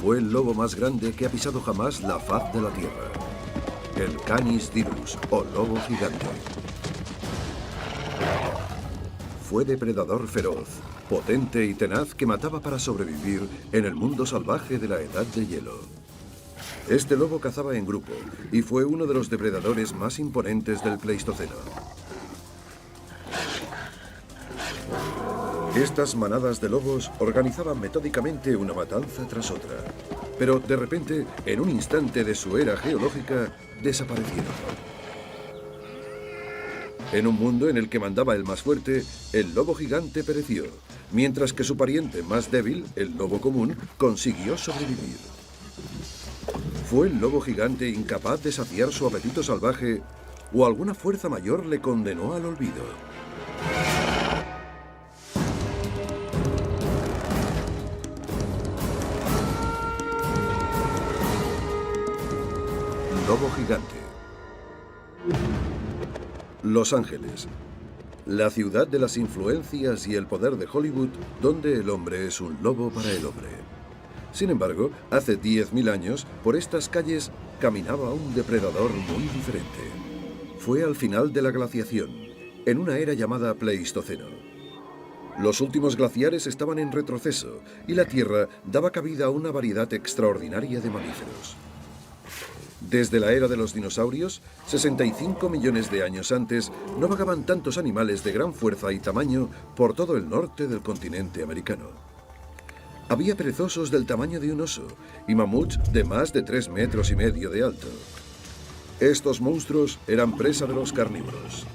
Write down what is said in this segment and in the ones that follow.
Fue el lobo más grande que ha pisado jamás la faz de la tierra. El Canis dirus, o lobo gigante. Fue depredador feroz, potente y tenaz que mataba para sobrevivir en el mundo salvaje de la Edad de Hielo. Este lobo cazaba en grupo y fue uno de los depredadores más imponentes del Pleistoceno. Estas manadas de lobos organizaban metódicamente una matanza tras otra, pero de repente, en un instante de su era geológica, desaparecieron. En un mundo en el que mandaba el más fuerte, el lobo gigante pereció, mientras que su pariente más débil, el lobo común, consiguió sobrevivir. ¿Fue el lobo gigante incapaz de saciar su apetito salvaje o alguna fuerza mayor le condenó al olvido? Lobo gigante. Los Ángeles, la ciudad de las influencias y el poder de Hollywood, donde el hombre es un lobo para el hombre. Sin embargo, hace 10.000 años, por estas calles caminaba un depredador muy diferente. Fue al final de la glaciación, en una era llamada Pleistoceno. Los últimos glaciares estaban en retroceso y la Tierra daba cabida a una variedad extraordinaria de mamíferos. Desde la era de los dinosaurios, 65 millones de años antes, no vagaban tantos animales de gran fuerza y tamaño por todo el norte del continente americano. Había perezosos del tamaño de un oso y mamuts de más de 3,5 metros de alto. Estos monstruos eran presa de los carnívoros,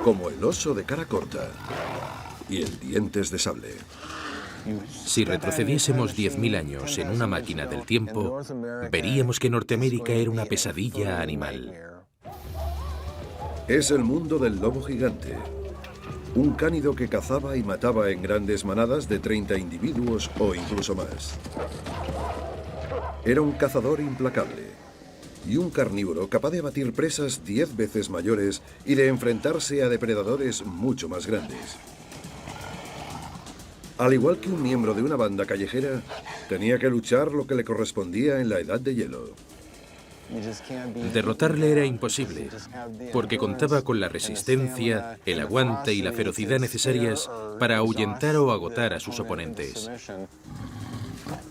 como el oso de cara corta y el dientes de sable. Si retrocediésemos 10.000 años en una máquina del tiempo, veríamos que Norteamérica era una pesadilla animal. Es el mundo del lobo gigante, un cánido que cazaba y mataba en grandes manadas de 30 individuos o incluso más. Era un cazador implacable y un carnívoro capaz de batir presas 10 veces mayores y de enfrentarse a depredadores mucho más grandes. Al igual que un miembro de una banda callejera, tenía que luchar lo que le correspondía en la Edad de Hielo. Derrotarle era imposible, porque contaba con la resistencia, el aguante y la ferocidad necesarias para ahuyentar o agotar a sus oponentes.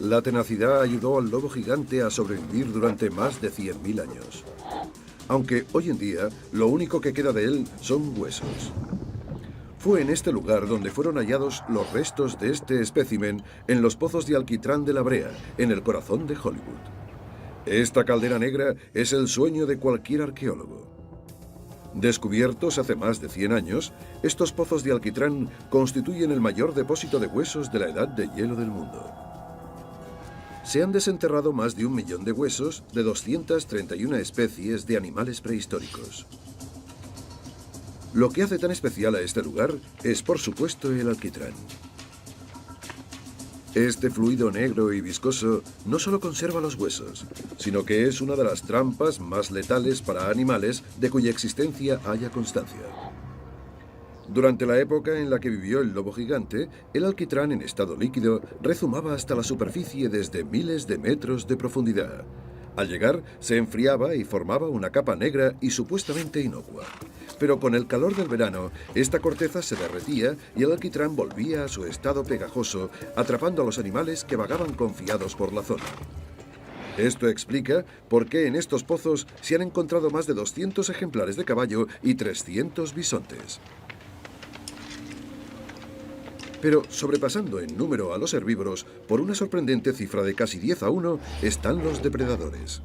La tenacidad ayudó al lobo gigante a sobrevivir durante más de 100.000 años. Aunque hoy en día lo único que queda de él son huesos. Fue en este lugar donde fueron hallados los restos de este espécimen en los pozos de alquitrán de la Brea, en el corazón de Hollywood. Esta caldera negra es el sueño de cualquier arqueólogo. Descubiertos hace más de 100 años, estos pozos de alquitrán constituyen el mayor depósito de huesos de la Edad de Hielo del mundo. Se han desenterrado más de 1 millón de huesos de 231 especies de animales prehistóricos. Lo que hace tan especial a este lugar es, por supuesto, el alquitrán. Este fluido negro y viscoso no solo conserva los huesos, sino que es una de las trampas más letales para animales de cuya existencia haya constancia. Durante la época en la que vivió el lobo gigante, el alquitrán en estado líquido rezumaba hasta la superficie desde miles de metros de profundidad. Al llegar, se enfriaba y formaba una capa negra y supuestamente inocua. Pero con el calor del verano, esta corteza se derretía y el alquitrán volvía a su estado pegajoso, atrapando a los animales que vagaban confiados por la zona. Esto explica por qué en estos pozos se han encontrado más de 200 ejemplares de caballo y 300 bisontes. Pero sobrepasando en número a los herbívoros, por una sorprendente cifra de casi 10-1, están los depredadores.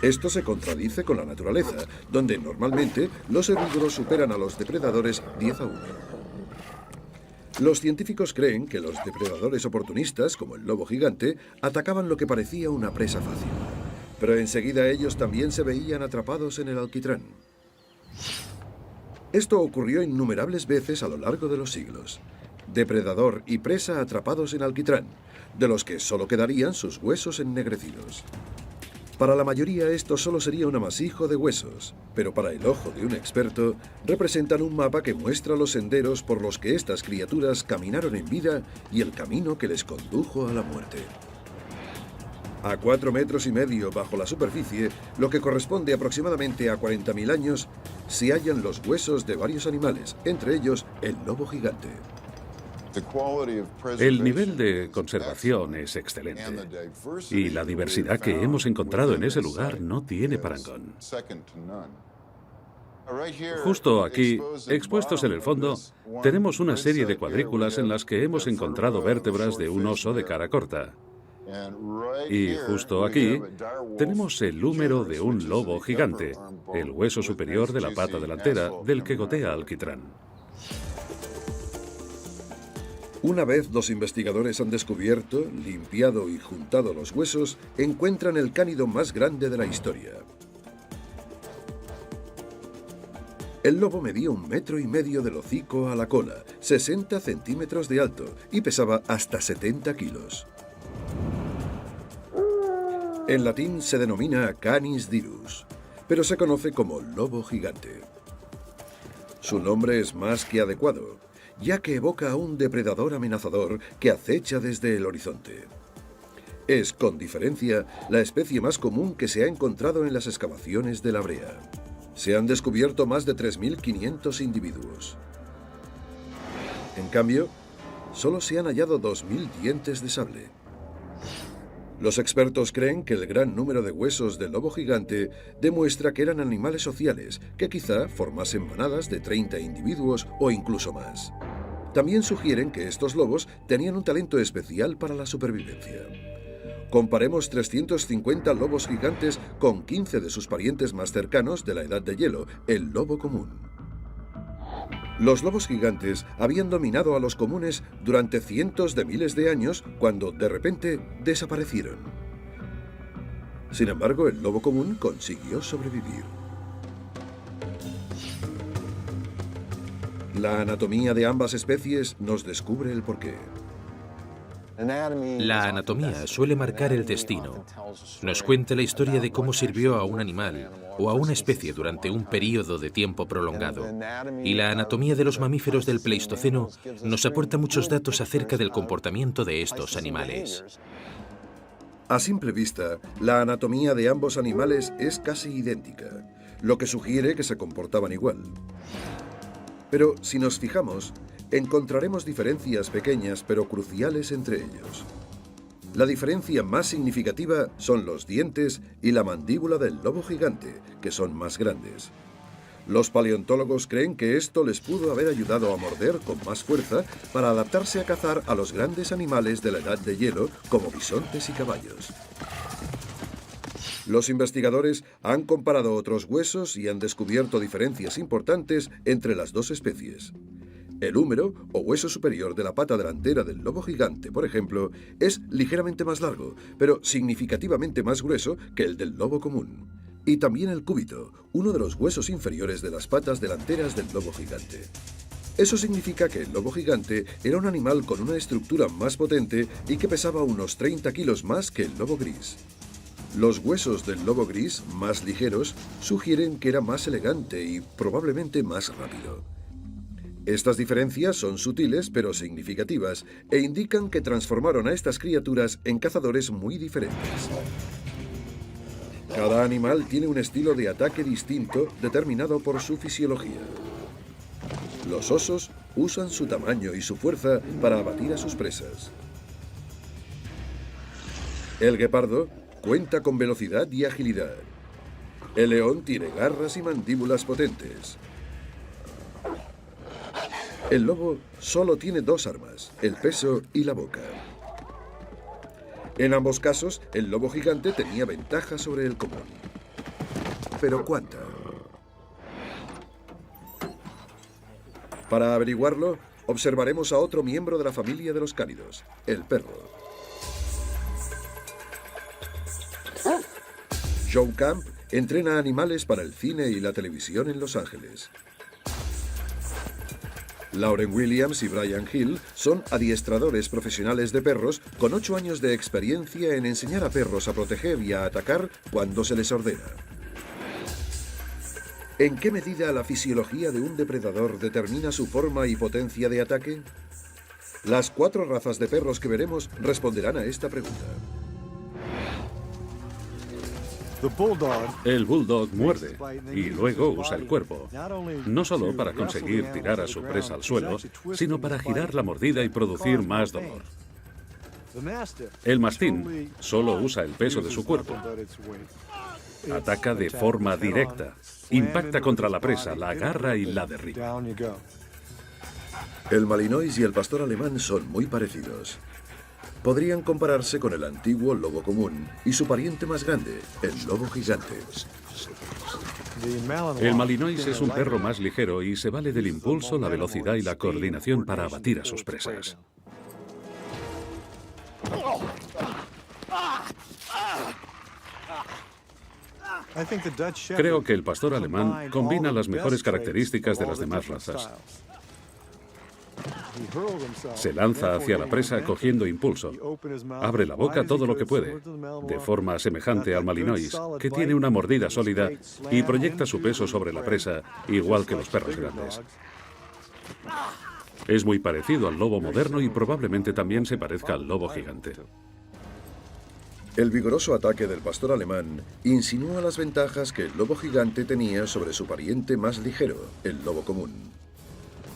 Esto se contradice con la naturaleza, donde normalmente los herbívoros superan a los depredadores 10-1. Los científicos creen que los depredadores oportunistas, como el lobo gigante, atacaban lo que parecía una presa fácil. Pero enseguida ellos también se veían atrapados en el alquitrán. Esto ocurrió innumerables veces a lo largo de los siglos. Depredador y presa atrapados en alquitrán, de los que solo quedarían sus huesos ennegrecidos. Para la mayoría esto solo sería un amasijo de huesos, pero para el ojo de un experto representan un mapa que muestra los senderos por los que estas criaturas caminaron en vida y el camino que les condujo a la muerte. A 4,5 metros bajo la superficie, lo que corresponde aproximadamente a 40.000 años, se hallan los huesos de varios animales, entre ellos el lobo gigante. El nivel de conservación es excelente y la diversidad que hemos encontrado en ese lugar no tiene parangón. Justo aquí, expuestos en el fondo, tenemos una serie de cuadrículas en las que hemos encontrado vértebras de un oso de cara corta. Y justo aquí tenemos el húmero de un lobo gigante, el hueso superior de la pata delantera del que gotea alquitrán. Una vez los investigadores han descubierto, limpiado y juntado los huesos, encuentran el cánido más grande de la historia. El lobo medía 1,5 metros del hocico a la cola, 60 centímetros de alto y pesaba hasta 70 kilos. En latín se denomina Canis dirus, pero se conoce como lobo gigante. Su nombre es más que adecuado, ya que evoca a un depredador amenazador que acecha desde el horizonte. Es, con diferencia, la especie más común que se ha encontrado en las excavaciones de la brea. Se han descubierto más de 3.500 individuos. En cambio, solo se han hallado 2.000 dientes de sable. Los expertos creen que el gran número de huesos del lobo gigante demuestra que eran animales sociales, que quizá formasen manadas de 30 individuos o incluso más. También sugieren que estos lobos tenían un talento especial para la supervivencia. Comparemos 350 lobos gigantes con 15 de sus parientes más cercanos de la Edad de Hielo, el lobo común. Los lobos gigantes habían dominado a los comunes durante cientos de miles de años cuando, de repente, desaparecieron. Sin embargo, el lobo común consiguió sobrevivir. La anatomía de ambas especies nos descubre el porqué. La anatomía suele marcar el destino. Nos cuenta la historia de cómo sirvió a un animal o a una especie durante un período de tiempo prolongado. Y la anatomía de los mamíferos del Pleistoceno nos aporta muchos datos acerca del comportamiento de estos animales. A simple vista, la anatomía de ambos animales es casi idéntica, lo que sugiere que se comportaban igual. Pero si nos fijamos, encontraremos diferencias pequeñas pero cruciales entre ellos. La diferencia más significativa son los dientes y la mandíbula del lobo gigante, que son más grandes. Los paleontólogos creen que esto les pudo haber ayudado a morder con más fuerza para adaptarse a cazar a los grandes animales de la Edad de Hielo, como bisontes y caballos. Los investigadores han comparado otros huesos y han descubierto diferencias importantes entre las dos especies. El húmero, o hueso superior de la pata delantera del lobo gigante, por ejemplo, es ligeramente más largo, pero significativamente más grueso que el del lobo común. Y también el cúbito, uno de los huesos inferiores de las patas delanteras del lobo gigante. Eso significa que el lobo gigante era un animal con una estructura más potente y que pesaba unos 30 kilos más que el lobo gris. Los huesos del lobo gris, más ligeros, sugieren que era más elegante y probablemente más rápido. Estas diferencias son sutiles pero significativas e indican que transformaron a estas criaturas en cazadores muy diferentes. Cada animal tiene un estilo de ataque distinto determinado por su fisiología. Los osos usan su tamaño y su fuerza para abatir a sus presas. El guepardo cuenta con velocidad y agilidad. El león tiene garras y mandíbulas potentes. El lobo solo tiene dos armas, el peso y la boca. En ambos casos, el lobo gigante tenía ventaja sobre el común. ¿Pero cuánta? Para averiguarlo, observaremos a otro miembro de la familia de los cánidos, el perro. Joe Camp entrena animales para el cine y la televisión en Los Ángeles. Lauren Williams y Brian Hill son adiestradores profesionales de perros con 8 años de experiencia en enseñar a perros a proteger y a atacar cuando se les ordena. ¿En qué medida la fisiología de un depredador determina su forma y potencia de ataque? Las 4 razas de perros que veremos responderán a esta pregunta. El bulldog muerde y luego usa el cuerpo, no solo para conseguir tirar a su presa al suelo, sino para girar la mordida y producir más dolor. El mastín solo usa el peso de su cuerpo. Ataca de forma directa, impacta contra la presa, la agarra y la derriba. El malinois y el pastor alemán son muy parecidos. Podrían compararse con el antiguo lobo común y su pariente más grande, el lobo gigante. El malinois es un perro más ligero y se vale del impulso, la velocidad y la coordinación para abatir a sus presas. Creo que el pastor alemán combina las mejores características de las demás razas. Se lanza hacia la presa cogiendo impulso. Abre la boca todo lo que puede, de forma semejante al malinois, que tiene una mordida sólida y proyecta su peso sobre la presa, igual que los perros grandes. Es muy parecido al lobo moderno y probablemente también se parezca al lobo gigante. El vigoroso ataque del pastor alemán insinúa las ventajas que el lobo gigante tenía sobre su pariente más ligero, el lobo común.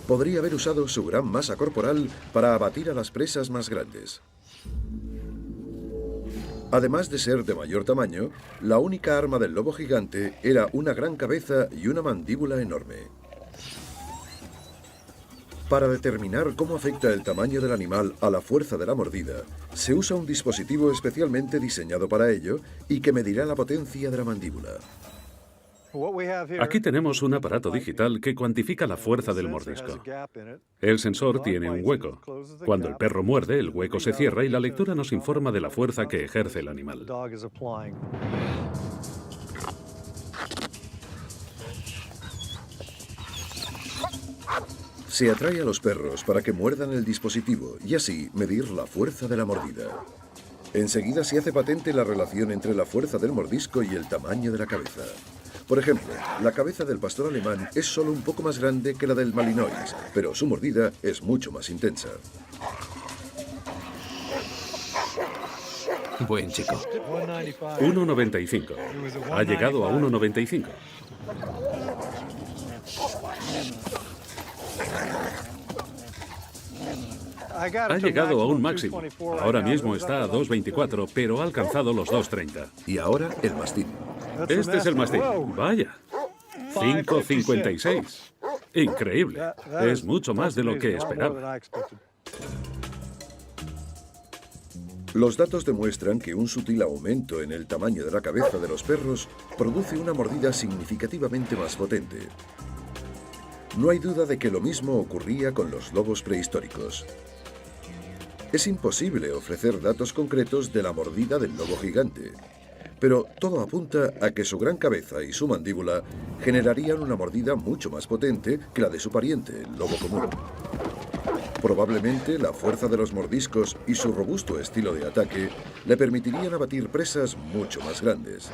Podría haber usado su gran masa corporal para abatir a las presas más grandes. Además de ser de mayor tamaño, la única arma del lobo gigante era una gran cabeza y una mandíbula enorme. Para determinar cómo afecta el tamaño del animal a la fuerza de la mordida, se usa un dispositivo especialmente diseñado para ello y que medirá la potencia de la mandíbula. Aquí tenemos un aparato digital que cuantifica la fuerza del mordisco. El sensor tiene un hueco. Cuando el perro muerde, el hueco se cierra y la lectura nos informa de la fuerza que ejerce el animal. Se atrae a los perros para que muerdan el dispositivo y así medir la fuerza de la mordida. Enseguida se hace patente la relación entre la fuerza del mordisco y el tamaño de la cabeza. Por ejemplo, la cabeza del pastor alemán es solo un poco más grande que la del malinois, pero su mordida es mucho más intensa. Buen chico. 1,95. Ha llegado a 1,95. Ha llegado a un máximo. Ahora mismo está a 2,24, pero ha alcanzado los 2,30. Y ahora el mastín. Este es el mastín. Vaya. 5,56. Increíble. Es mucho más de lo que esperaba. Los datos demuestran que un sutil aumento en el tamaño de la cabeza de los perros produce una mordida significativamente más potente. No hay duda de que lo mismo ocurría con los lobos prehistóricos. Es imposible ofrecer datos concretos de la mordida del lobo gigante, pero todo apunta a que su gran cabeza y su mandíbula generarían una mordida mucho más potente que la de su pariente, el lobo común. Probablemente la fuerza de los mordiscos y su robusto estilo de ataque le permitirían abatir presas mucho más grandes.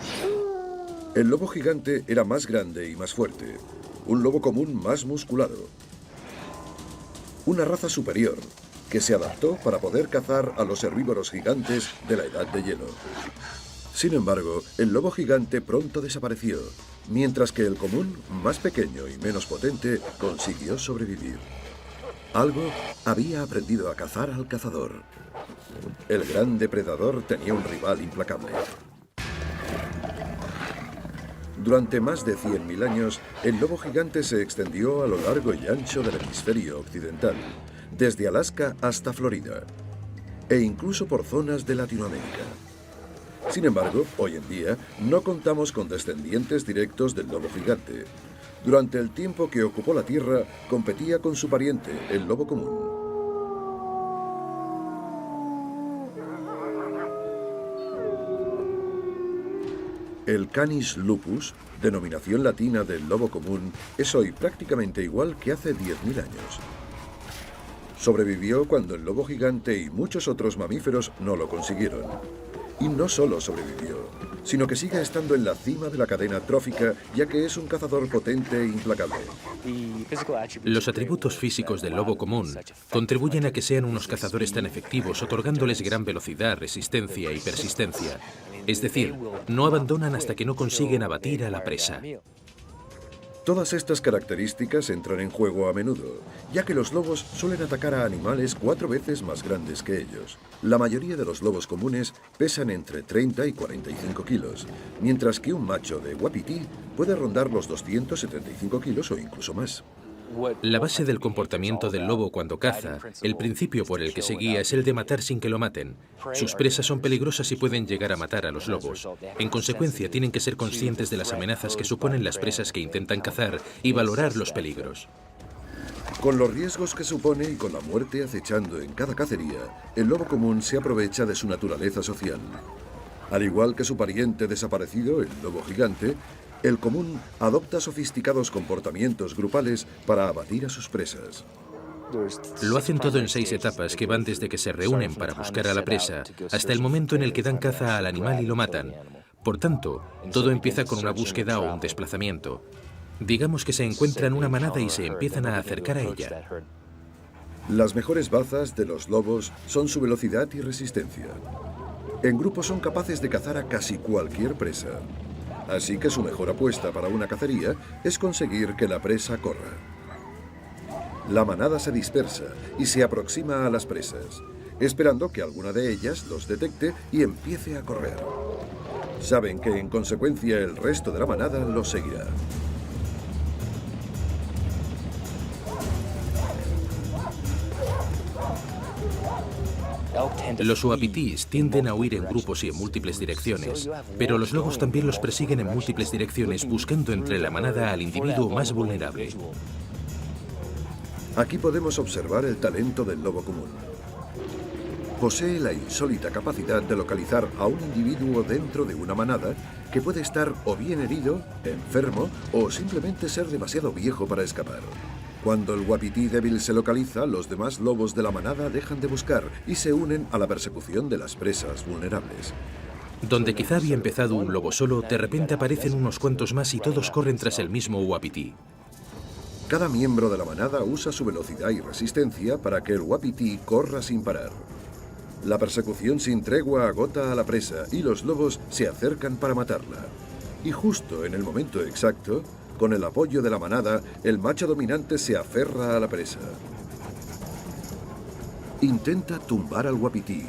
El lobo gigante era más grande y más fuerte, un lobo común más musculado. Una raza superior que se adaptó para poder cazar a los herbívoros gigantes de la Edad de Hielo. Sin embargo, el lobo gigante pronto desapareció, mientras que el común, más pequeño y menos potente, consiguió sobrevivir. Algo había aprendido a cazar al cazador. El gran depredador tenía un rival implacable. Durante más de 100.000 años, el lobo gigante se extendió a lo largo y ancho del hemisferio occidental, desde Alaska hasta Florida, e incluso por zonas de Latinoamérica. Sin embargo, hoy en día no contamos con descendientes directos del lobo gigante. Durante el tiempo que ocupó la Tierra, competía con su pariente, el lobo común. El Canis lupus, denominación latina del lobo común, es hoy prácticamente igual que hace 10.000 años. Sobrevivió cuando el lobo gigante y muchos otros mamíferos no lo consiguieron. Y no solo sobrevivió, sino que sigue estando en la cima de la cadena trófica, ya que es un cazador potente e implacable. Los atributos físicos del lobo común contribuyen a que sean unos cazadores tan efectivos, otorgándoles gran velocidad, resistencia y persistencia. Es decir, no abandonan hasta que no consiguen abatir a la presa. Todas estas características entran en juego a menudo, ya que los lobos suelen atacar a animales 4 veces más grandes que ellos. La mayoría de los lobos comunes pesan entre 30 y 45 kilos, mientras que un macho de wapiti puede rondar los 275 kilos o incluso más. La base del comportamiento del lobo cuando caza, el principio por el que se guía es el de matar sin que lo maten. Sus presas son peligrosas y pueden llegar a matar a los lobos. En consecuencia, tienen que ser conscientes de las amenazas que suponen las presas que intentan cazar y valorar los peligros. Con los riesgos que supone y con la muerte acechando en cada cacería, el lobo común se aprovecha de su naturaleza social. Al igual que su pariente desaparecido, el lobo gigante, el común adopta sofisticados comportamientos grupales para abatir a sus presas. Lo hacen todo en 6 etapas que van desde que se reúnen para buscar a la presa hasta el momento en el que dan caza al animal y lo matan. Por tanto, todo empieza con una búsqueda o un desplazamiento. Digamos que se encuentran una manada y se empiezan a acercar a ella. Las mejores bazas de los lobos son su velocidad y resistencia. En grupo son capaces de cazar a casi cualquier presa. Así que su mejor apuesta para una cacería es conseguir que la presa corra. La manada se dispersa y se aproxima a las presas, esperando que alguna de ellas los detecte y empiece a correr. Saben que en consecuencia el resto de la manada los seguirá. Los uapitis tienden a huir en grupos y en múltiples direcciones, pero los lobos también los persiguen en múltiples direcciones, buscando entre la manada al individuo más vulnerable. Aquí podemos observar el talento del lobo común. Posee la insólita capacidad de localizar a un individuo dentro de una manada que puede estar o bien herido, enfermo o simplemente ser demasiado viejo para escapar. Cuando el wapiti débil se localiza, los demás lobos de la manada dejan de buscar y se unen a la persecución de las presas vulnerables. Donde quizá había empezado un lobo solo, de repente aparecen unos cuantos más y todos corren tras el mismo wapiti. Cada miembro de la manada usa su velocidad y resistencia para que el wapiti corra sin parar. La persecución sin tregua agota a la presa y los lobos se acercan para matarla. Y justo en el momento exacto, con el apoyo de la manada, el macho dominante se aferra a la presa. Intenta tumbar al wapiti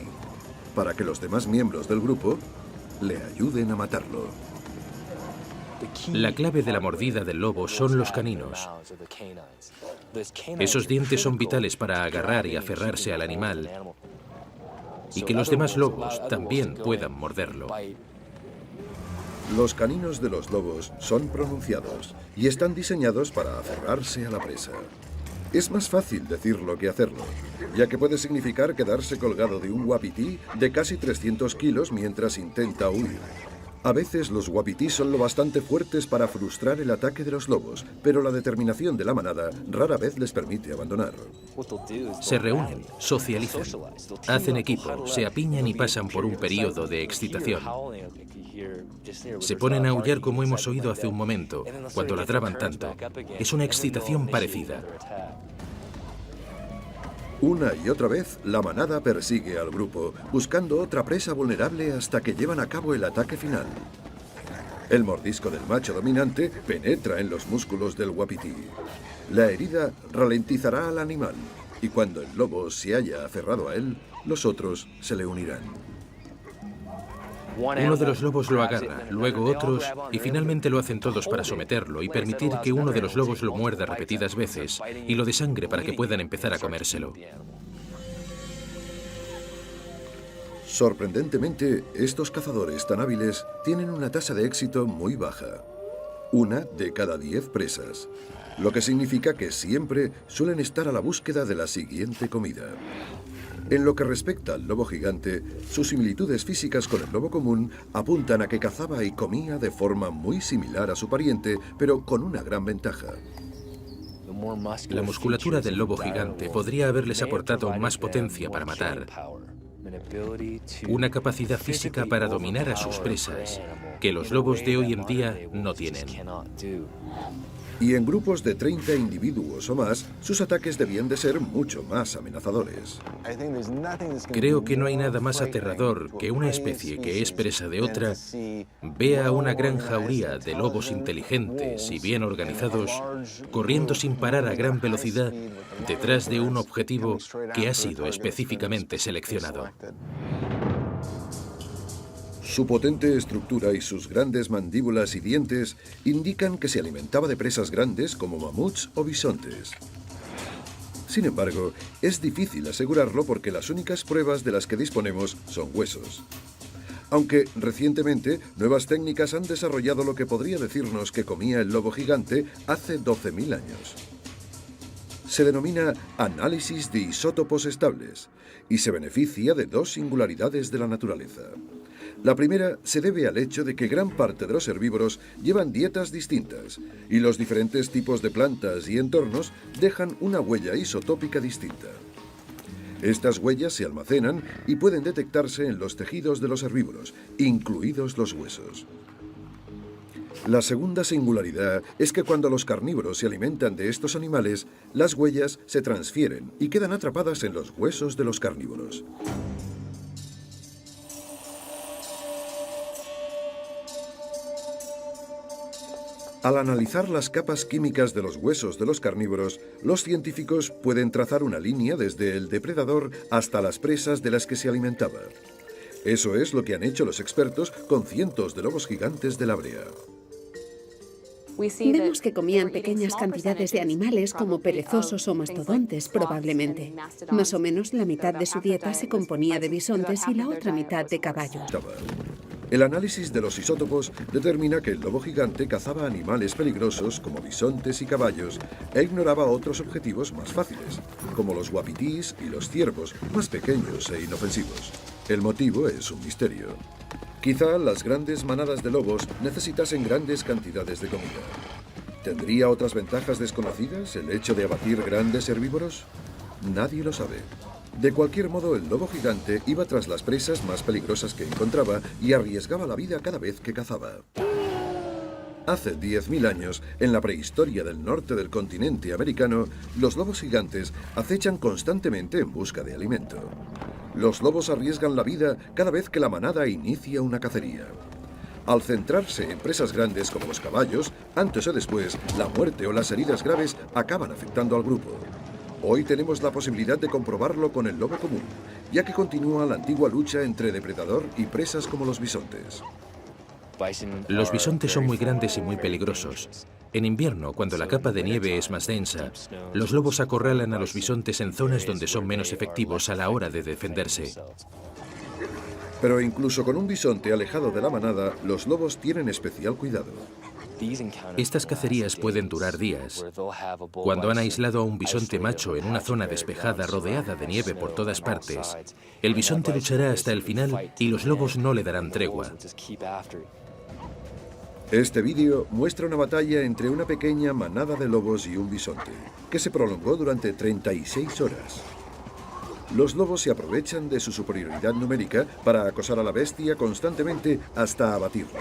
para que los demás miembros del grupo le ayuden a matarlo. La clave de la mordida del lobo son los caninos. Esos dientes son vitales para agarrar y aferrarse al animal y que los demás lobos también puedan morderlo. Los caninos de los lobos son pronunciados y están diseñados para aferrarse a la presa. Es más fácil decirlo que hacerlo, ya que puede significar quedarse colgado de un wapiti de casi 300 kilos mientras intenta huir. A veces los wapitis son lo bastante fuertes para frustrar el ataque de los lobos, pero la determinación de la manada rara vez les permite abandonar. Se reúnen, socializan, hacen equipo, se apiñan y pasan por un periodo de excitación. Se ponen a aullar como hemos oído hace un momento, cuando ladraban tanto. Es una excitación parecida. Una y otra vez, la manada persigue al grupo, buscando otra presa vulnerable hasta que llevan a cabo el ataque final. El mordisco del macho dominante penetra en los músculos del wapiti. La herida ralentizará al animal, y cuando el lobo se haya aferrado a él, los otros se le unirán. Uno de los lobos lo agarra, luego otros, y finalmente lo hacen todos para someterlo y permitir que uno de los lobos lo muerda repetidas veces y lo desangre para que puedan empezar a comérselo. Sorprendentemente, estos cazadores tan hábiles tienen una tasa de éxito muy baja. 1 de cada 10 presas, lo que significa que siempre suelen estar a la búsqueda de la siguiente comida. En lo que respecta al lobo gigante, sus similitudes físicas con el lobo común apuntan a que cazaba y comía de forma muy similar a su pariente, pero con una gran ventaja. La musculatura del lobo gigante podría haberles aportado más potencia para matar, una capacidad física para dominar a sus presas que los lobos de hoy en día no tienen. Y en grupos de 30 individuos o más, sus ataques debían de ser mucho más amenazadores. Creo que no hay nada más aterrador que una especie que es presa de otra vea una gran jauría de lobos inteligentes y bien organizados corriendo sin parar a gran velocidad detrás de un objetivo que ha sido específicamente seleccionado. Su potente estructura y sus grandes mandíbulas y dientes indican que se alimentaba de presas grandes como mamuts o bisontes. Sin embargo, es difícil asegurarlo porque las únicas pruebas de las que disponemos son huesos. Aunque recientemente nuevas técnicas han desarrollado lo que podría decirnos que comía el lobo gigante hace 12.000 años. Se denomina análisis de isótopos estables y se beneficia de dos singularidades de la naturaleza. La primera se debe al hecho de que gran parte de los herbívoros llevan dietas distintas y los diferentes tipos de plantas y entornos dejan una huella isotópica distinta. Estas huellas se almacenan y pueden detectarse en los tejidos de los herbívoros, incluidos los huesos. La segunda singularidad es que cuando los carnívoros se alimentan de estos animales, las huellas se transfieren y quedan atrapadas en los huesos de los carnívoros. Al analizar las capas químicas de los huesos de los carnívoros, los científicos pueden trazar una línea desde el depredador hasta las presas de las que se alimentaba. Eso es lo que han hecho los expertos con cientos de lobos gigantes de la brea. Vemos que comían pequeñas cantidades de animales como perezosos o mastodontes, probablemente. Más o menos la mitad de su dieta se componía de bisontes y la otra mitad de caballos. El análisis de los isótopos determina que el lobo gigante cazaba animales peligrosos como bisontes y caballos e ignoraba otros objetivos más fáciles, como los uapitís y los ciervos, más pequeños e inofensivos. El motivo es un misterio. Quizá las grandes manadas de lobos necesitasen grandes cantidades de comida. ¿Tendría otras ventajas desconocidas el hecho de abatir grandes herbívoros? Nadie lo sabe. De cualquier modo, el lobo gigante iba tras las presas más peligrosas que encontraba y arriesgaba la vida cada vez que cazaba. Hace 10.000 años, en la prehistoria del norte del continente americano, los lobos gigantes acechan constantemente en busca de alimento. Los lobos arriesgan la vida cada vez que la manada inicia una cacería. Al centrarse en presas grandes como los caballos, antes o después, la muerte o las heridas graves acaban afectando al grupo. Hoy tenemos la posibilidad de comprobarlo con el lobo común, ya que continúa la antigua lucha entre depredador y presas como los bisontes. Los bisontes son muy grandes y muy peligrosos. En invierno, cuando la capa de nieve es más densa, los lobos acorralan a los bisontes en zonas donde son menos efectivos a la hora de defenderse. Pero incluso con un bisonte alejado de la manada, los lobos tienen especial cuidado. Estas cacerías pueden durar días. Cuando han aislado a un bisonte macho en una zona despejada rodeada de nieve por todas partes, el bisonte luchará hasta el final y los lobos no le darán tregua. Este vídeo muestra una batalla entre una pequeña manada de lobos y un bisonte, que se prolongó durante 36 horas. Los lobos se aprovechan de su superioridad numérica para acosar a la bestia constantemente hasta abatirla.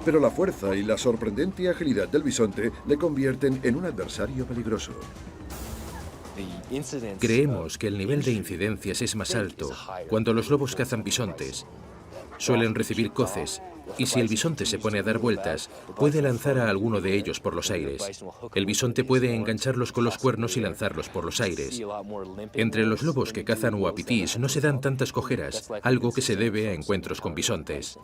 Pero la fuerza y la sorprendente agilidad del bisonte le convierten en un adversario peligroso. Creemos que el nivel de incidencias es más alto cuando los lobos cazan bisontes. Suelen recibir coces, y si el bisonte se pone a dar vueltas, puede lanzar a alguno de ellos por los aires. El bisonte puede engancharlos con los cuernos y lanzarlos por los aires. Entre los lobos que cazan uapitís no se dan tantas cojeras, algo que se debe a encuentros con bisontes.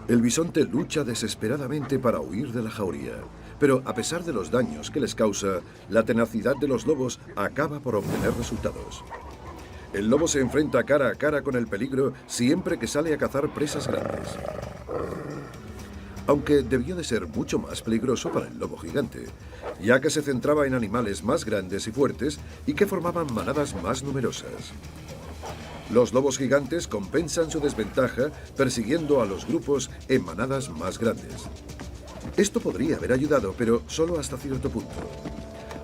El bisonte lucha desesperadamente para huir de la jauría, pero a pesar de los daños que les causa, la tenacidad de los lobos acaba por obtener resultados. El lobo se enfrenta cara a cara con el peligro siempre que sale a cazar presas grandes. Aunque debió de ser mucho más peligroso para el lobo gigante, ya que se centraba en animales más grandes y fuertes y que formaban manadas más numerosas. Los lobos gigantes compensan su desventaja persiguiendo a los grupos en manadas más grandes. Esto podría haber ayudado, pero solo hasta cierto punto.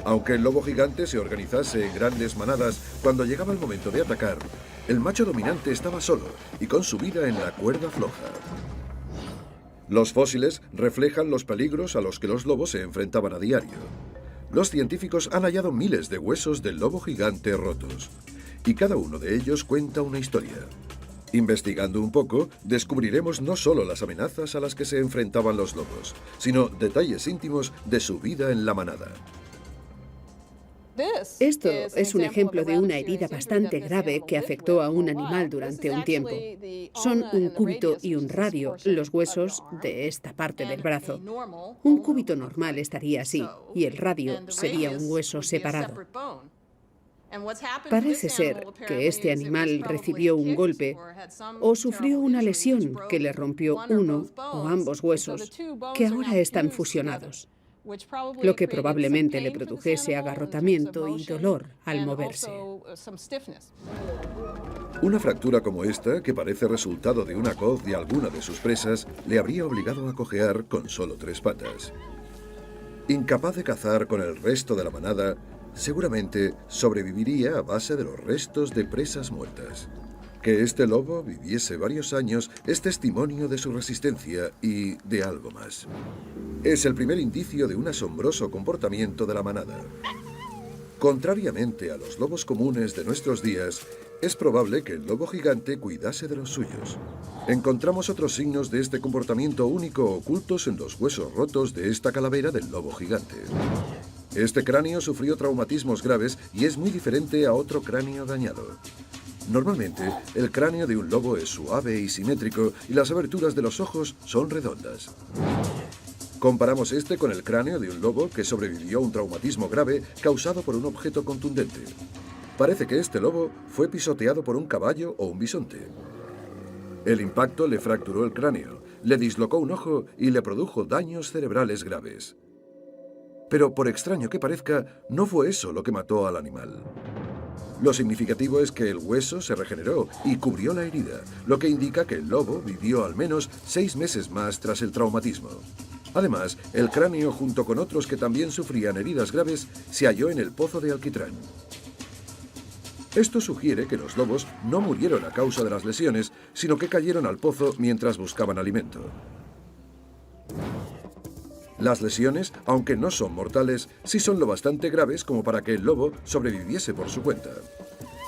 Aunque el lobo gigante se organizase en grandes manadas cuando llegaba el momento de atacar, el macho dominante estaba solo y con su vida en la cuerda floja. Los fósiles reflejan los peligros a los que los lobos se enfrentaban a diario. Los científicos han hallado miles de huesos del lobo gigante rotos, y cada uno de ellos cuenta una historia. Investigando un poco, descubriremos no solo las amenazas a las que se enfrentaban los lobos, sino detalles íntimos de su vida en la manada. Esto es un ejemplo de una herida bastante grave que afectó a un animal durante un tiempo. Son un cúbito y un radio, los huesos de esta parte del brazo. Un cúbito normal estaría así, y el radio sería un hueso separado. Parece ser que este animal recibió un golpe o sufrió una lesión que le rompió uno o ambos huesos, que ahora están fusionados, lo que probablemente le produjese agarrotamiento y dolor al moverse. Una fractura como esta, que parece resultado de una coz de alguna de sus presas, le habría obligado a cojear con solo 3 patas. Incapaz de cazar con el resto de la manada, seguramente sobreviviría a base de los restos de presas muertas. Que este lobo viviese varios años es testimonio de su resistencia y de algo más. Es el primer indicio de un asombroso comportamiento de la manada. Contrariamente a los lobos comunes de nuestros días, es probable que el lobo gigante cuidase de los suyos. Encontramos otros signos de este comportamiento único ocultos en los huesos rotos de esta calavera del lobo gigante. Este cráneo sufrió traumatismos graves y es muy diferente a otro cráneo dañado. Normalmente, el cráneo de un lobo es suave y simétrico y las aberturas de los ojos son redondas. Comparamos este con el cráneo de un lobo que sobrevivió a un traumatismo grave causado por un objeto contundente. Parece que este lobo fue pisoteado por un caballo o un bisonte. El impacto le fracturó el cráneo, le dislocó un ojo y le produjo daños cerebrales graves. Pero por extraño que parezca, no fue eso lo que mató al animal. Lo significativo es que el hueso se regeneró y cubrió la herida, lo que indica que el lobo vivió al menos 6 meses más tras el traumatismo. Además, el cráneo, junto con otros que también sufrían heridas graves, se halló en el pozo de alquitrán. Esto sugiere que los lobos no murieron a causa de las lesiones, sino que cayeron al pozo mientras buscaban alimento. Las lesiones, aunque no son mortales, sí son lo bastante graves como para que el lobo sobreviviese por su cuenta.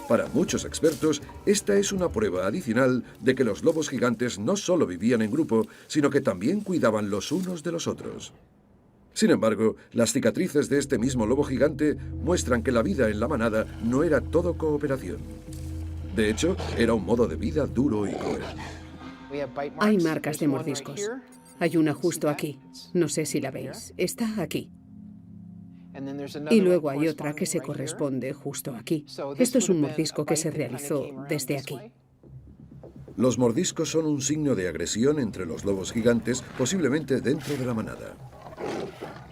Para muchos expertos, esta es una prueba adicional de que los lobos gigantes no solo vivían en grupo, sino que también cuidaban los unos de los otros. Sin embargo, las cicatrices de este mismo lobo gigante muestran que la vida en la manada no era todo cooperación. De hecho, era un modo de vida duro y cruel. Hay marcas de mordiscos. Hay una justo aquí. No sé si la veis. Está aquí. Y luego hay otra que se corresponde justo aquí. Esto es un mordisco que se realizó desde aquí. Los mordiscos son un signo de agresión entre los lobos gigantes, posiblemente dentro de la manada.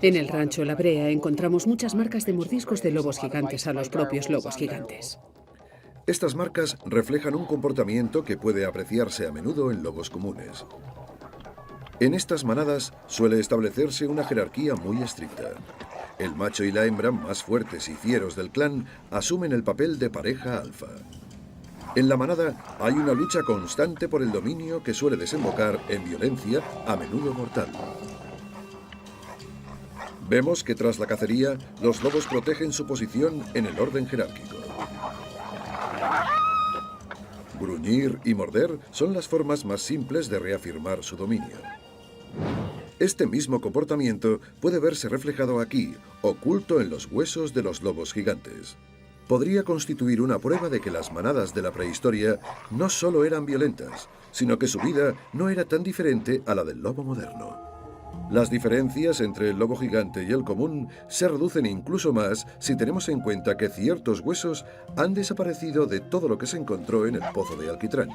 En el rancho La Brea encontramos muchas marcas de mordiscos de lobos gigantes a los propios lobos gigantes. Estas marcas reflejan un comportamiento que puede apreciarse a menudo en lobos comunes. En estas manadas suele establecerse una jerarquía muy estricta. El macho y la hembra más fuertes y fieros del clan asumen el papel de pareja alfa. En la manada hay una lucha constante por el dominio que suele desembocar en violencia, a menudo mortal. Vemos que tras la cacería, los lobos protegen su posición en el orden jerárquico. Gruñir y morder son las formas más simples de reafirmar su dominio. Este mismo comportamiento puede verse reflejado aquí, oculto en los huesos de los lobos gigantes. Podría constituir una prueba de que las manadas de la prehistoria no solo eran violentas, sino que su vida no era tan diferente a la del lobo moderno. Las diferencias entre el lobo gigante y el común se reducen incluso más si tenemos en cuenta que ciertos huesos han desaparecido de todo lo que se encontró en el pozo de alquitrán.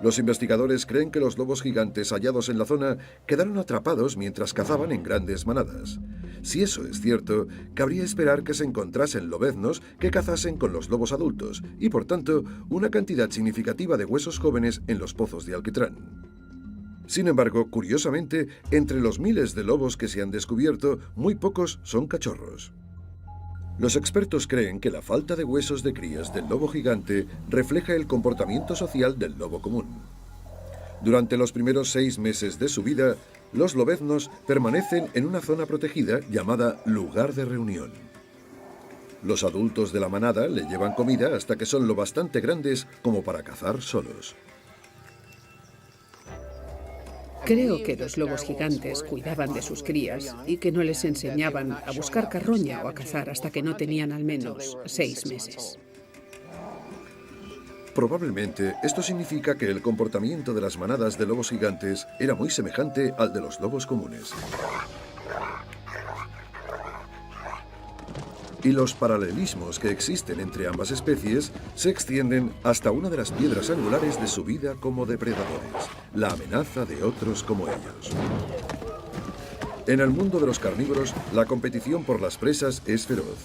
Los investigadores creen que los lobos gigantes hallados en la zona quedaron atrapados mientras cazaban en grandes manadas. Si eso es cierto, cabría esperar que se encontrasen lobeznos que cazasen con los lobos adultos y, por tanto, una cantidad significativa de huesos jóvenes en los pozos de alquitrán. Sin embargo, curiosamente, entre los miles de lobos que se han descubierto, muy pocos son cachorros. Los expertos creen que la falta de huesos de crías del lobo gigante refleja el comportamiento social del lobo común. Durante los primeros 6 meses de su vida, los lobeznos permanecen en una zona protegida llamada lugar de reunión. Los adultos de la manada le llevan comida hasta que son lo bastante grandes como para cazar solos. Creo que los lobos gigantes cuidaban de sus crías y que no les enseñaban a buscar carroña o a cazar hasta que no tenían al menos 6 meses. Probablemente esto significa que el comportamiento de las manadas de lobos gigantes era muy semejante al de los lobos comunes. Y los paralelismos que existen entre ambas especies se extienden hasta una de las piedras angulares de su vida como depredadores, la amenaza de otros como ellos. En el mundo de los carnívoros, la competición por las presas es feroz.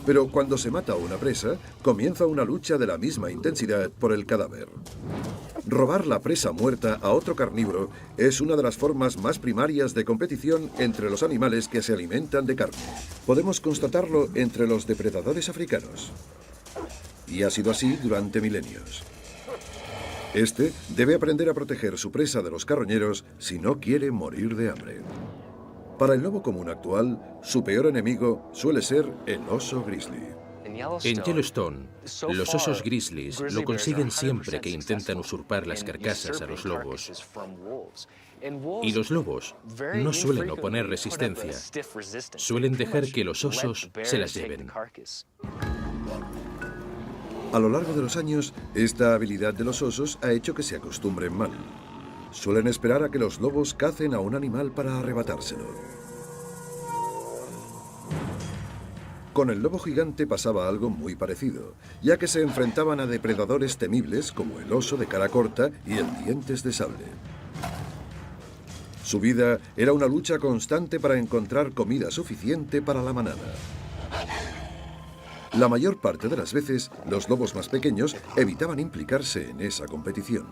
Pero cuando se mata a una presa, comienza una lucha de la misma intensidad por el cadáver. Robar la presa muerta a otro carnívoro es una de las formas más primarias de competición entre los animales que se alimentan de carne. Podemos constatarlo entre los depredadores africanos. Y ha sido así durante milenios. Este debe aprender a proteger su presa de los carroñeros si no quiere morir de hambre. Para el lobo común actual, su peor enemigo suele ser el oso grizzly. En Yellowstone, los osos grizzlies lo consiguen siempre que intentan usurpar las carcasas a los lobos. Y los lobos no suelen oponer resistencia, suelen dejar que los osos se las lleven. A lo largo de los años, esta habilidad de los osos ha hecho que se acostumbren mal. Suelen esperar a que los lobos cacen a un animal para arrebatárselo. Con el lobo gigante pasaba algo muy parecido, ya que se enfrentaban a depredadores temibles como el oso de cara corta y el dientes de sable. Su vida era una lucha constante para encontrar comida suficiente para la manada. La mayor parte de las veces, los lobos más pequeños evitaban implicarse en esa competición.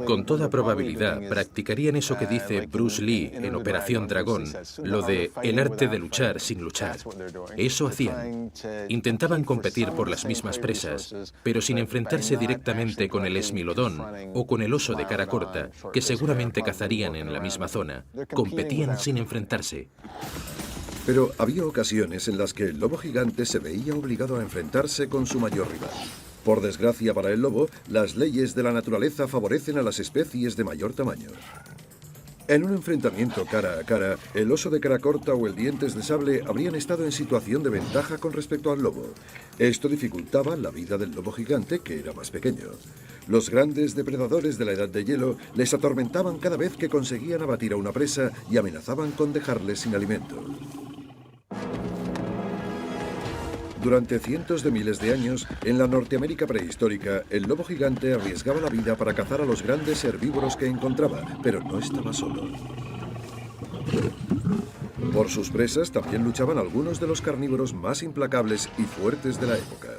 Con toda probabilidad, practicarían eso que dice Bruce Lee en Operación Dragón, lo de el arte de luchar sin luchar. Eso hacían. Intentaban competir por las mismas presas, pero sin enfrentarse directamente con el esmilodón o con el oso de cara corta, que seguramente cazarían en la misma zona. Competían sin enfrentarse. Pero había ocasiones en las que el lobo gigante se veía obligado a enfrentarse con su mayor rival. Por desgracia para el lobo, las leyes de la naturaleza favorecen a las especies de mayor tamaño. En un enfrentamiento cara a cara, el oso de cara corta o el dientes de sable habrían estado en situación de ventaja con respecto al lobo. Esto dificultaba la vida del lobo gigante, que era más pequeño. Los grandes depredadores de la Edad de Hielo les atormentaban cada vez que conseguían abatir a una presa y amenazaban con dejarles sin alimento. Durante cientos de miles de años, en la Norteamérica prehistórica, el lobo gigante arriesgaba la vida para cazar a los grandes herbívoros que encontraba, pero no estaba solo. Por sus presas también luchaban algunos de los carnívoros más implacables y fuertes de la época.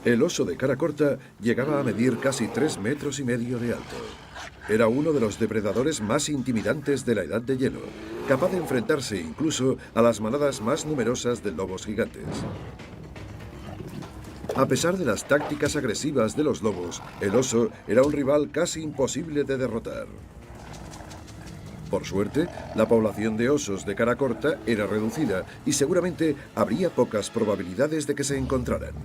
El oso de cara corta llegaba a medir casi 3,5 metros de alto. Era uno de los depredadores más intimidantes de la Edad de Hielo, capaz de enfrentarse incluso a las manadas más numerosas de lobos gigantes. A pesar de las tácticas agresivas de los lobos, el oso era un rival casi imposible de derrotar. Por suerte, la población de osos de cara corta era reducida y seguramente habría pocas probabilidades de que se encontraran.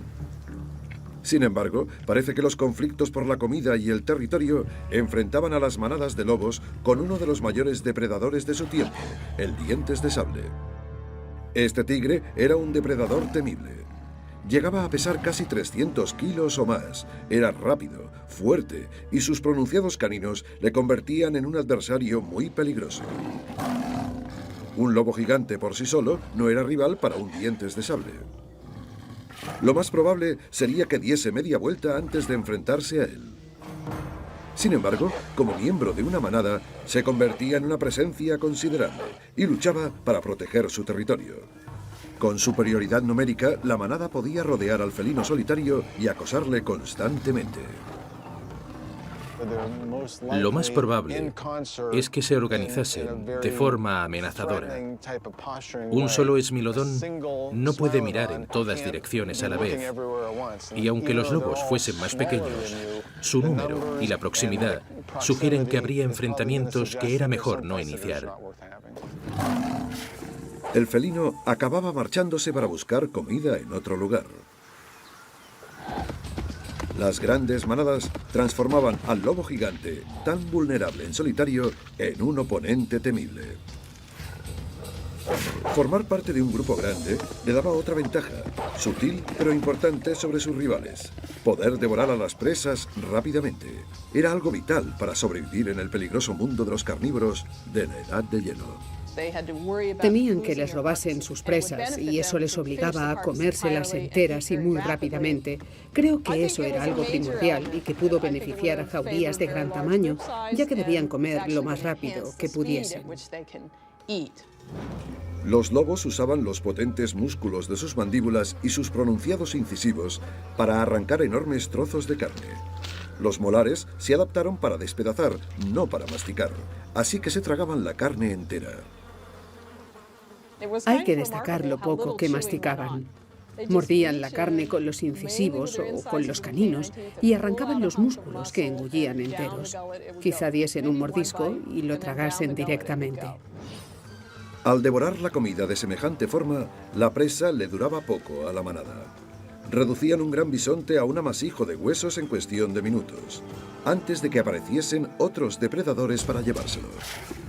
Sin embargo, parece que los conflictos por la comida y el territorio enfrentaban a las manadas de lobos con uno de los mayores depredadores de su tiempo, el dientes de sable. Este tigre era un depredador temible. Llegaba a pesar casi 300 kilos o más, era rápido, fuerte y sus pronunciados caninos le convertían en un adversario muy peligroso. Un lobo gigante por sí solo no era rival para un dientes de sable. Lo más probable sería que diese media vuelta antes de enfrentarse a él. Sin embargo, como miembro de una manada, se convertía en una presencia considerable y luchaba para proteger su territorio. Con superioridad numérica, la manada podía rodear al felino solitario y acosarle constantemente. Lo más probable es que se organizasen de forma amenazadora. Un solo esmilodón no puede mirar en todas direcciones a la vez, y aunque los lobos fuesen más pequeños, su número y la proximidad sugieren que habría enfrentamientos que era mejor no iniciar. El felino acababa marchándose para buscar comida en otro lugar. Las grandes manadas transformaban al lobo gigante, tan vulnerable en solitario, en un oponente temible. Formar parte de un grupo grande le daba otra ventaja, sutil pero importante sobre sus rivales: poder devorar a las presas rápidamente. Era algo vital para sobrevivir en el peligroso mundo de los carnívoros de la Edad de Hielo. Temían que les robasen sus presas y eso les obligaba a comérselas enteras y muy rápidamente. Creo que eso era algo primordial y que pudo beneficiar a jaurías de gran tamaño, ya que debían comer lo más rápido que pudiesen. Los lobos usaban los potentes músculos de sus mandíbulas y sus pronunciados incisivos para arrancar enormes trozos de carne. Los molares se adaptaron para despedazar, no para masticar, así que se tragaban la carne entera. Hay que destacar lo poco que masticaban. Mordían la carne con los incisivos o con los caninos y arrancaban los músculos que engullían enteros. Quizá diesen un mordisco y lo tragasen directamente. Al devorar la comida de semejante forma, la presa le duraba poco a la manada. Reducían un gran bisonte a un amasijo de huesos en cuestión de minutos, antes de que apareciesen otros depredadores para llevárselo.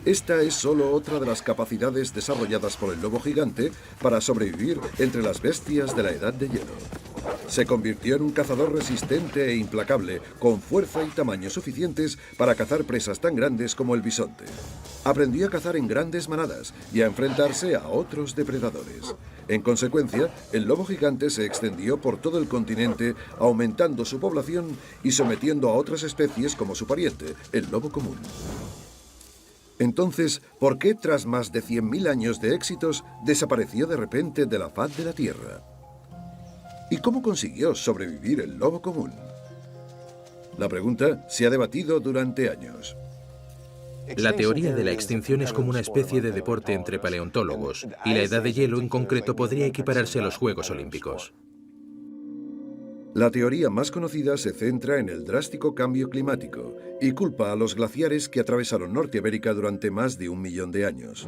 Esta es solo otra de las capacidades desarrolladas por el lobo gigante para sobrevivir entre las bestias de la Edad de Hielo. Se convirtió en un cazador resistente e implacable, con fuerza y tamaño suficientes para cazar presas tan grandes como el bisonte. Aprendió a cazar en grandes manadas y a enfrentarse a otros depredadores. En consecuencia, el lobo gigante se extendió por todo el continente, aumentando su población y sometiendo a otras especies como su pariente, el lobo común. Entonces, ¿por qué tras más de 100.000 años de éxitos desapareció de repente de la faz de la Tierra? ¿Y cómo consiguió sobrevivir el lobo común? La pregunta se ha debatido durante años. La teoría de la extinción es como una especie de deporte entre paleontólogos, y la Edad de Hielo en concreto podría equipararse a los Juegos Olímpicos. La teoría más conocida se centra en el drástico cambio climático y culpa a los glaciares que atravesaron Norteamérica durante más de 1 millón de años.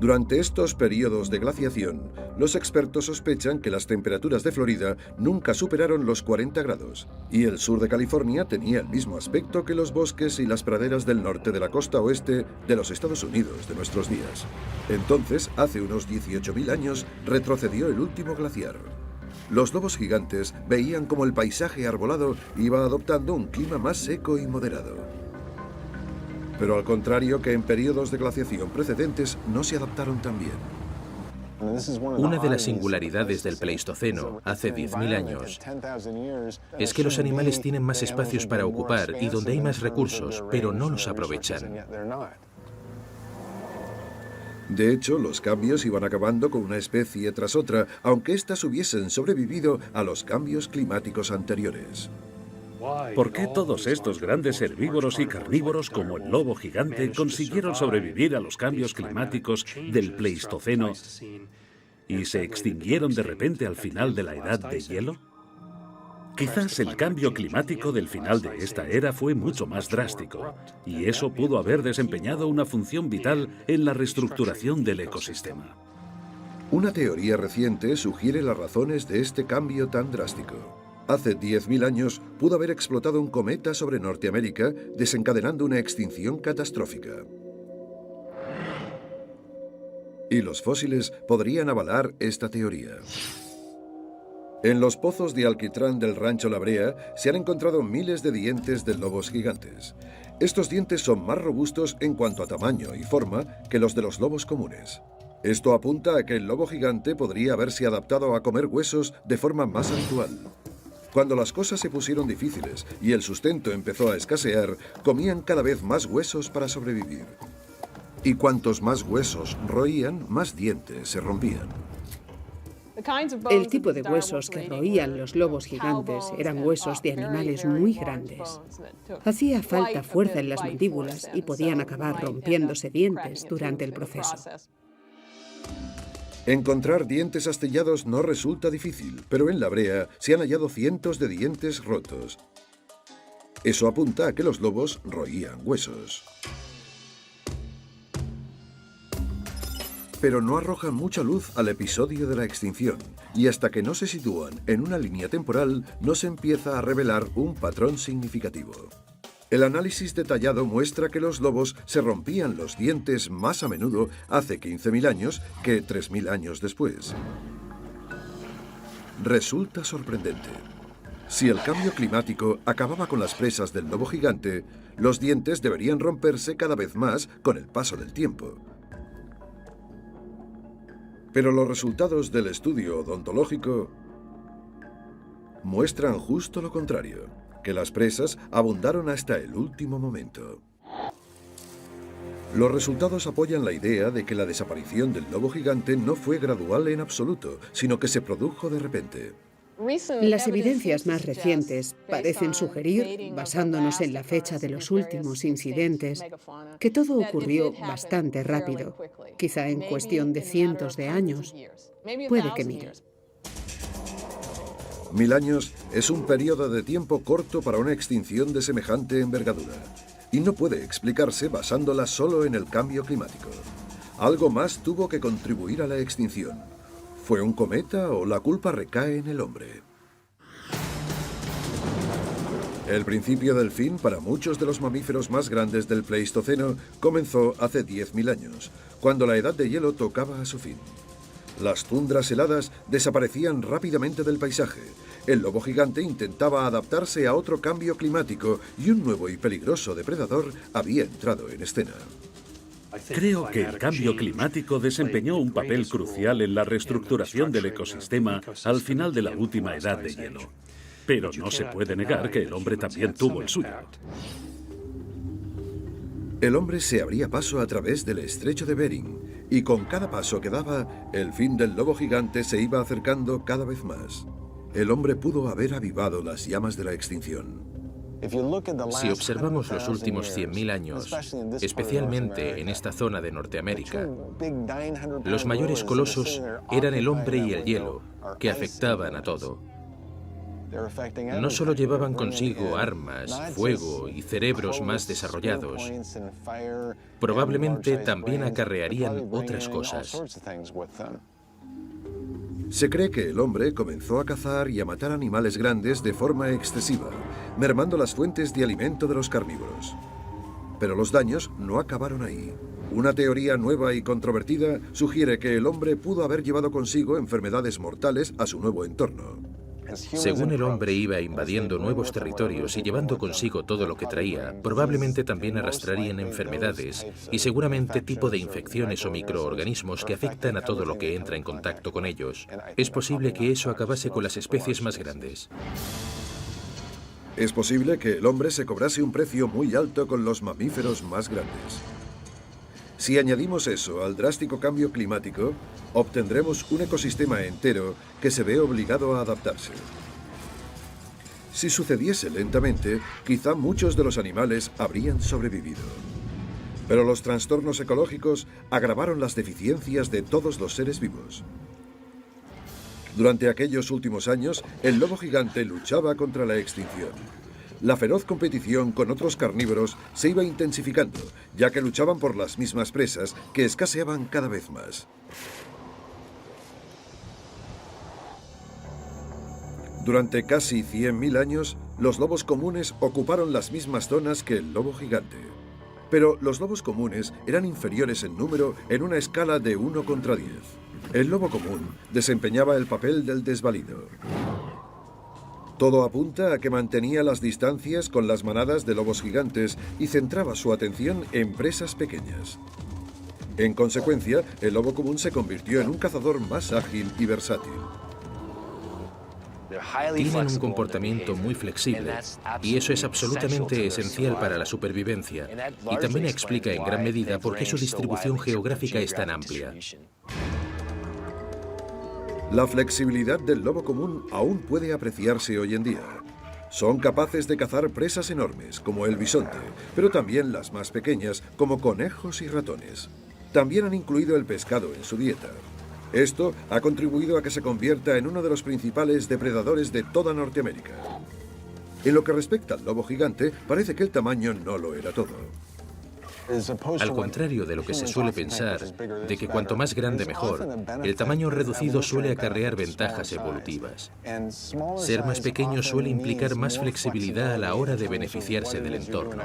Durante estos periodos de glaciación, los expertos sospechan que las temperaturas de Florida nunca superaron los 40 grados, y el sur de California tenía el mismo aspecto que los bosques y las praderas del norte de la costa oeste de los Estados Unidos de nuestros días. Entonces, hace unos 18.000 años, retrocedió el último glaciar. Los lobos gigantes veían como el paisaje arbolado iba adoptando un clima más seco y moderado. Pero al contrario que en periodos de glaciación precedentes, no se adaptaron tan bien. Una de las singularidades del Pleistoceno, hace 10.000 años, es que los animales tienen más espacios para ocupar y donde hay más recursos, pero no los aprovechan. De hecho, los cambios iban acabando con una especie tras otra, aunque éstas hubiesen sobrevivido a los cambios climáticos anteriores. ¿Por qué todos estos grandes herbívoros y carnívoros como el lobo gigante consiguieron sobrevivir a los cambios climáticos del Pleistoceno y se extinguieron de repente al final de la Edad de Hielo? Quizás el cambio climático del final de esta era fue mucho más drástico, y eso pudo haber desempeñado una función vital en la reestructuración del ecosistema. Una teoría reciente sugiere las razones de este cambio tan drástico. Hace 10.000 años pudo haber explotado un cometa sobre Norteamérica, desencadenando una extinción catastrófica. Y los fósiles podrían avalar esta teoría. En los pozos de alquitrán del Rancho La Brea se han encontrado miles de dientes de lobos gigantes. Estos dientes son más robustos en cuanto a tamaño y forma que los de los lobos comunes. Esto apunta a que el lobo gigante podría haberse adaptado a comer huesos de forma más habitual. Cuando las cosas se pusieron difíciles y el sustento empezó a escasear, comían cada vez más huesos para sobrevivir. Y cuantos más huesos roían, más dientes se rompían. El tipo de huesos que roían los lobos gigantes eran huesos de animales muy grandes. Hacía falta fuerza en las mandíbulas y podían acabar rompiéndose dientes durante el proceso. Encontrar dientes astillados no resulta difícil, pero en la brea se han hallado cientos de dientes rotos. Eso apunta a que los lobos roían huesos. Pero no arrojan mucha luz al episodio de la extinción, y hasta que no se sitúan en una línea temporal, no se empieza a revelar un patrón significativo. El análisis detallado muestra que los lobos se rompían los dientes más a menudo hace 15.000 años que 3.000 años después. Resulta sorprendente. Si el cambio climático acababa con las presas del lobo gigante, los dientes deberían romperse cada vez más con el paso del tiempo. Pero los resultados del estudio odontológico muestran justo lo contrario, que las presas abundaron hasta el último momento. Los resultados apoyan la idea de que la desaparición del lobo gigante no fue gradual en absoluto, sino que se produjo de repente. Las evidencias más recientes parecen sugerir, basándonos en la fecha de los últimos incidentes, que todo ocurrió bastante rápido, quizá en cuestión de cientos de años. Puede que 1000. 1000 años es un periodo de tiempo corto para una extinción de semejante envergadura, y no puede explicarse basándola solo en el cambio climático. Algo más tuvo que contribuir a la extinción. ¿Fue un cometa o la culpa recae en el hombre? El principio del fin para muchos de los mamíferos más grandes del Pleistoceno comenzó hace 10.000 años, cuando la edad de hielo tocaba a su fin. Las tundras heladas desaparecían rápidamente del paisaje. El lobo gigante intentaba adaptarse a otro cambio climático y un nuevo y peligroso depredador había entrado en escena. Creo que el cambio climático desempeñó un papel crucial en la reestructuración del ecosistema al final de la última edad de hielo. Pero no se puede negar que el hombre también tuvo el suyo. El hombre se abría paso a través del estrecho de Bering, y con cada paso que daba, el fin del lobo gigante se iba acercando cada vez más. El hombre pudo haber avivado las llamas de la extinción. Si observamos los últimos 100.000 años, especialmente en esta zona de Norteamérica, los mayores colosos eran el hombre y el hielo, que afectaban a todo. No solo llevaban consigo armas, fuego y cerebros más desarrollados, probablemente también acarrearían otras cosas. Se cree que el hombre comenzó a cazar y a matar animales grandes de forma excesiva, mermando las fuentes de alimento de los carnívoros. Pero los daños no acabaron ahí. Una teoría nueva y controvertida sugiere que el hombre pudo haber llevado consigo enfermedades mortales a su nuevo entorno. Según el hombre iba invadiendo nuevos territorios y llevando consigo todo lo que traía, probablemente también arrastrarían enfermedades y seguramente tipo de infecciones o microorganismos que afectan a todo lo que entra en contacto con ellos. Es posible que eso acabase con las especies más grandes. Es posible que el hombre se cobrase un precio muy alto con los mamíferos más grandes. Si añadimos eso al drástico cambio climático, obtendremos un ecosistema entero que se ve obligado a adaptarse. Si sucediese lentamente, quizá muchos de los animales habrían sobrevivido. Pero los trastornos ecológicos agravaron las deficiencias de todos los seres vivos. Durante aquellos últimos años, el lobo gigante luchaba contra la extinción. La feroz competición con otros carnívoros se iba intensificando, ya que luchaban por las mismas presas que escaseaban cada vez más. Durante casi 100.000 años, los lobos comunes ocuparon las mismas zonas que el lobo gigante. Pero los lobos comunes eran inferiores en número en una escala de 1 contra 10. El lobo común desempeñaba el papel del desvalido. Todo apunta a que mantenía las distancias con las manadas de lobos gigantes y centraba su atención en presas pequeñas. En consecuencia, el lobo común se convirtió en un cazador más ágil y versátil. Tienen un comportamiento muy flexible y eso es absolutamente esencial para la supervivencia y también explica en gran medida por qué su distribución geográfica es tan amplia. La flexibilidad del lobo común aún puede apreciarse hoy en día. Son capaces de cazar presas enormes, como el bisonte, pero también las más pequeñas, como conejos y ratones. También han incluido el pescado en su dieta. Esto ha contribuido a que se convierta en uno de los principales depredadores de toda Norteamérica. En lo que respecta al lobo gigante, parece que el tamaño no lo era todo. Al contrario de lo que se suele pensar, de que cuanto más grande mejor, el tamaño reducido suele acarrear ventajas evolutivas. Ser más pequeño suele implicar más flexibilidad a la hora de beneficiarse del entorno.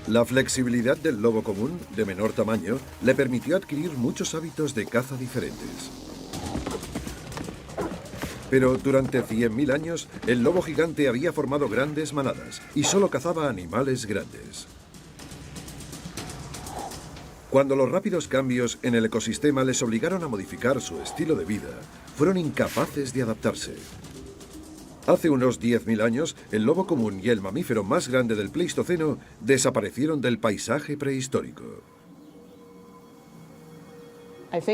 La flexibilidad del lobo común, de menor tamaño, le permitió adquirir muchos hábitos de caza diferentes. Pero durante 100.000 años, el lobo gigante había formado grandes manadas y solo cazaba animales grandes. Cuando los rápidos cambios en el ecosistema les obligaron a modificar su estilo de vida, fueron incapaces de adaptarse. Hace unos 10.000 años, el lobo común y el mamífero más grande del Pleistoceno desaparecieron del paisaje prehistórico.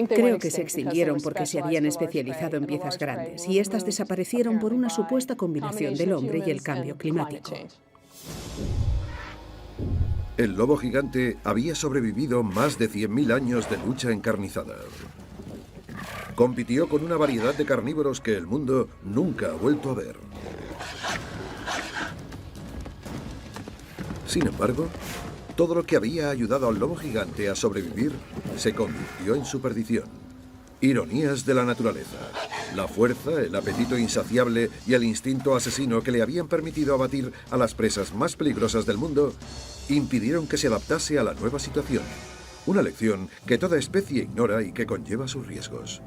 Creo que se extinguieron porque se habían especializado en piezas grandes y estas desaparecieron por una supuesta combinación del hombre y el cambio climático. El lobo gigante había sobrevivido más de 100.000 años de lucha encarnizada. Compitió con una variedad de carnívoros que el mundo nunca ha vuelto a ver. Sin embargo, todo lo que había ayudado al lobo gigante a sobrevivir se convirtió en su perdición. Ironías de la naturaleza. La fuerza, el apetito insaciable y el instinto asesino que le habían permitido abatir a las presas más peligrosas del mundo impidieron que se adaptase a la nueva situación. Una lección que toda especie ignora y que conlleva sus riesgos.